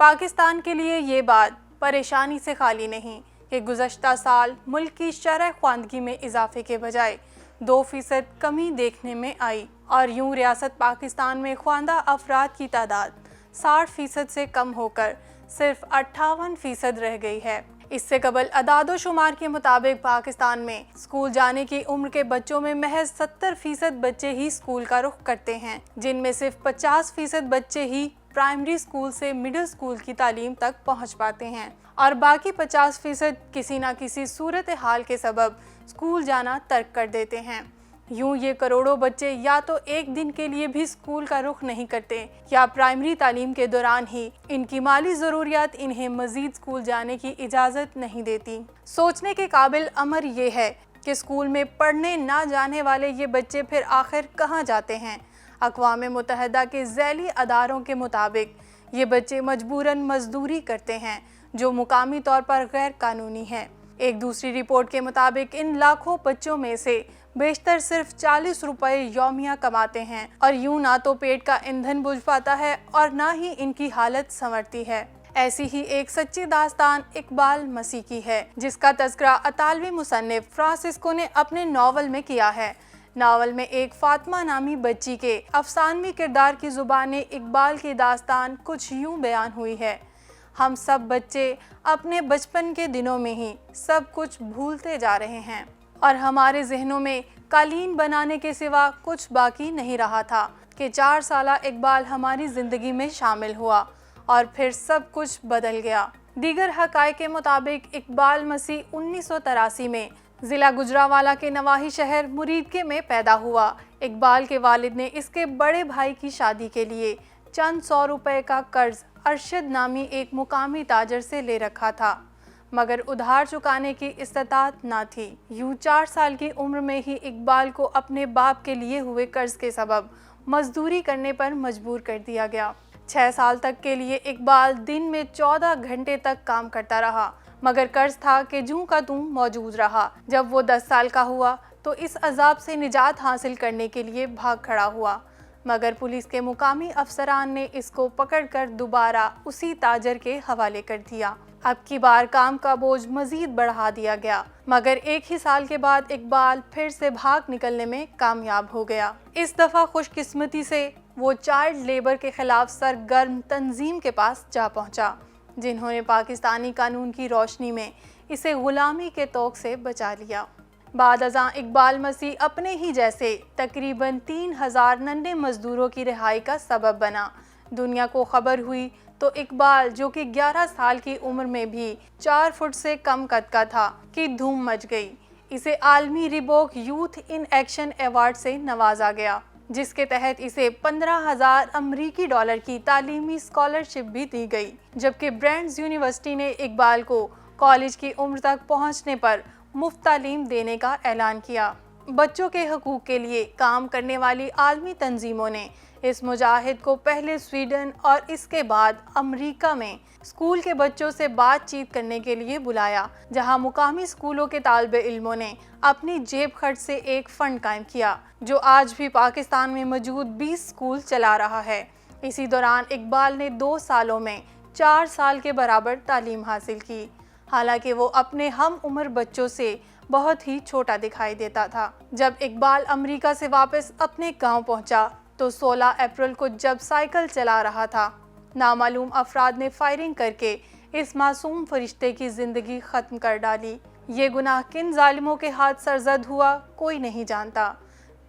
پاکستان کے لیے یہ بات پریشانی سے خالی نہیں کہ گزشتہ سال ملک کی شرح خواندگی میں اضافے کے بجائے 2% کمی دیکھنے میں آئی اور یوں ریاست پاکستان میں خواندہ افراد کی تعداد 60% سے کم ہو کر صرف 58% رہ گئی ہے۔ اس سے قبل اعداد و شمار کے مطابق پاکستان میں اسکول جانے کی عمر کے بچوں میں محض 70% بچے ہی اسکول کا رخ کرتے ہیں، جن میں صرف 50% بچے ہی پرائمری اسکول سے مڈل اسکول کی تعلیم تک پہنچ پاتے ہیں اور باقی 50% کسی نہ کسی صورتحال کے سبب اسکول جانا ترک کر دیتے ہیں۔ یوں یہ کروڑوں بچے یا تو ایک دن کے لیے بھی اسکول کا رخ نہیں کرتے یا پرائمری تعلیم کے دوران ہی ان کی مالی ضروریات انہیں مزید اسکول جانے کی اجازت نہیں دیتی۔ سوچنے کے قابل امر یہ ہے کہ اسکول میں پڑھنے نہ جانے والے یہ بچے پھر آخر کہاں جاتے ہیں؟ اقوام متحدہ کے ذیلی اداروں کے مطابق یہ بچے مجبوراً مزدوری کرتے ہیں جو مقامی طور پر غیر قانونی ہے۔ ایک دوسری رپورٹ کے مطابق ان لاکھوں بچوں میں سے بیشتر صرف 40 روپے یومیہ کماتے ہیں اور یوں نہ تو پیٹ کا ایندھن بجھ پاتا ہے اور نہ ہی ان کی حالت سنورتی ہے۔ ایسی ہی ایک سچی داستان اقبال مسیح کی ہے، جس کا تذکرہ اطالوی مصنف فرانسسکو نے اپنے ناول میں کیا ہے۔ ناول میں ایک فاطمہ نامی بچی کے افسانوی کردار کی زبان اقبال کی داستان کچھ یوں بیان ہوئی ہے: ہم سب بچے اپنے بچپن کے دنوں میں ہی سب کچھ بھولتے جا رہے ہیں اور ہمارے ذہنوں میں قالین بنانے کے سوا کچھ باقی نہیں رہا تھا کہ 4 سالہ اقبال ہماری زندگی میں شامل ہوا اور پھر سب کچھ بدل گیا۔ دیگر حقائق کے مطابق اقبال مسیح 1983 میں ضلع گجرانوالہ کے نواحی شہر مریدکے میں پیدا ہوا۔ اقبال کے والد نے اس کے بڑے بھائی کی شادی کے لیے چند 100 روپے کا قرض ارشد نامی ایک مقامی تاجر سے لے رکھا تھا، مگر ادھار چکانے کی استطاعت نہ تھی۔ یوں 4 سال کی عمر میں ہی اقبال کو اپنے باپ کے لیے ہوئے قرض کے سبب مزدوری کرنے پر مجبور کر دیا گیا۔ 6 سال تک کے لیے اقبال دن میں 14 گھنٹے تک کام کرتا رہا، مگر قرض تھا کہ جوں کا توں موجود رہا۔ جب وہ 10 سال کا ہوا تو اس عذاب سے نجات حاصل کرنے کے لیے بھاگ کھڑا ہوا، مگر پولیس کے مقامی افسران نے اس کو پکڑ کر دوبارہ اسی تاجر کے حوالے کر دیا۔ اب کی بار کام کا بوجھ مزید بڑھا دیا گیا، مگر 1 ہی سال کے بعد اقبال پھر سے بھاگ نکلنے میں کامیاب ہو گیا۔ اس دفعہ خوش قسمتی سے وہ چائلڈ لیبر کے خلاف سرگرم تنظیم کے پاس جا پہنچا، جنہوں نے پاکستانی قانون کی روشنی میں اسے غلامی کے طوق سے بچا لیا۔ بعد ازاں اقبال مسیح اپنے ہی جیسے تقریباً 3000 ننھے مزدوروں کی رہائی کا سبب بنا۔ دنیا کو خبر ہوئی تو اقبال، جو کہ 11 سال کی عمر میں بھی 4 فٹ سے کم قد کا تھا، کی دھوم مچ گئی۔ اسے عالمی Reebok youth in action award سے نوازا گیا، جس کے تحت اسے 15,000 امریکی ڈالر کی تعلیمی اسکالرشپ بھی دی گئی، جبکہ برینڈز یونیورسٹی نے اقبال کو کالج کی عمر تک پہنچنے پر مفت تعلیم دینے کا اعلان کیا۔ بچوں کے حقوق کے لیے کام کرنے والی عالمی تنظیموں نے اس مجاہد کو پہلے سویڈن اور اس کے بعد امریکہ میں اسکول کے بچوں سے بات چیت کرنے کے لیے بلایا، جہاں مقامی اسکولوں کے طالب علموں نے اپنی جیب خرچ سے ایک فنڈ قائم کیا، جو آج بھی پاکستان میں موجود 20 اسکول چلا رہا ہے۔ اسی دوران اقبال نے 2 سالوں میں 4 سال کے برابر تعلیم حاصل کی، حالانکہ وہ اپنے ہم عمر بچوں سے بہت ہی چھوٹا دکھائی دیتا تھا۔ جب اقبال امریکہ سے واپس اپنے گاؤں پہنچا تو 16 اپریل کو جب سائیکل چلا رہا تھا، نامعلوم افراد نے فائرنگ کر کے اس معصوم فرشتے کی زندگی ختم کر ڈالی۔ یہ گناہ کن ظالموں کے ہاتھ سرزد ہوا کوئی نہیں جانتا۔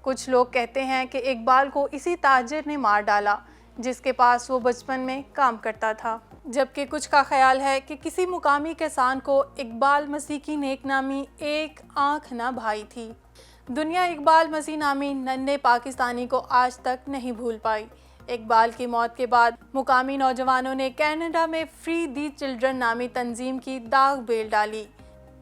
کچھ لوگ کہتے ہیں کہ اقبال کو اسی تاجر نے مار ڈالا جس کے پاس وہ بچپن میں کام کرتا تھا، جبکہ کچھ کا خیال ہے کہ کسی مقامی کسان کو اقبال مسیح کی نیک نامی ایک آنکھ نہ بھائی تھی۔ دنیا اقبال مسیح نامی ننھے پاکستانی کو آج تک نہیں بھول پائی۔ اقبال کی موت کے بعد مقامی نوجوانوں نے کینیڈا میں فری دی چلڈرن نامی تنظیم کی داغ بیل ڈالی،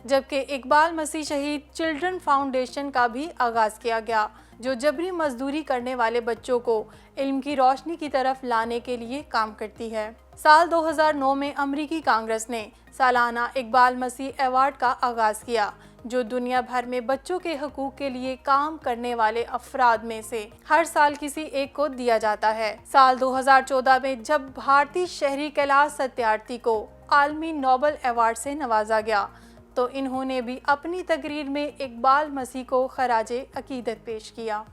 جبکہ اقبال مسیح شہید چلڈرن فاؤنڈیشن کا بھی آغاز کیا گیا، جو جبری مزدوری کرنے والے بچوں کو علم کی روشنی کی طرف لانے کے لیے کام کرتی ہے۔ سال 2009 میں امریکی کانگریس نے سالانہ اقبال مسیح ایوارڈ کا آغاز کیا، جو دنیا بھر میں بچوں کے حقوق کے لیے کام کرنے والے افراد میں سے ہر سال کسی ایک کو دیا جاتا ہے۔ سال 2014 میں جب بھارتی شہری کیلاش ستیارتھی کو عالمی نوبل ایوارڈ سے نوازا گیا تو انہوں نے بھی اپنی تقریر میں اقبال مسیح کو خراج عقیدت پیش کیا۔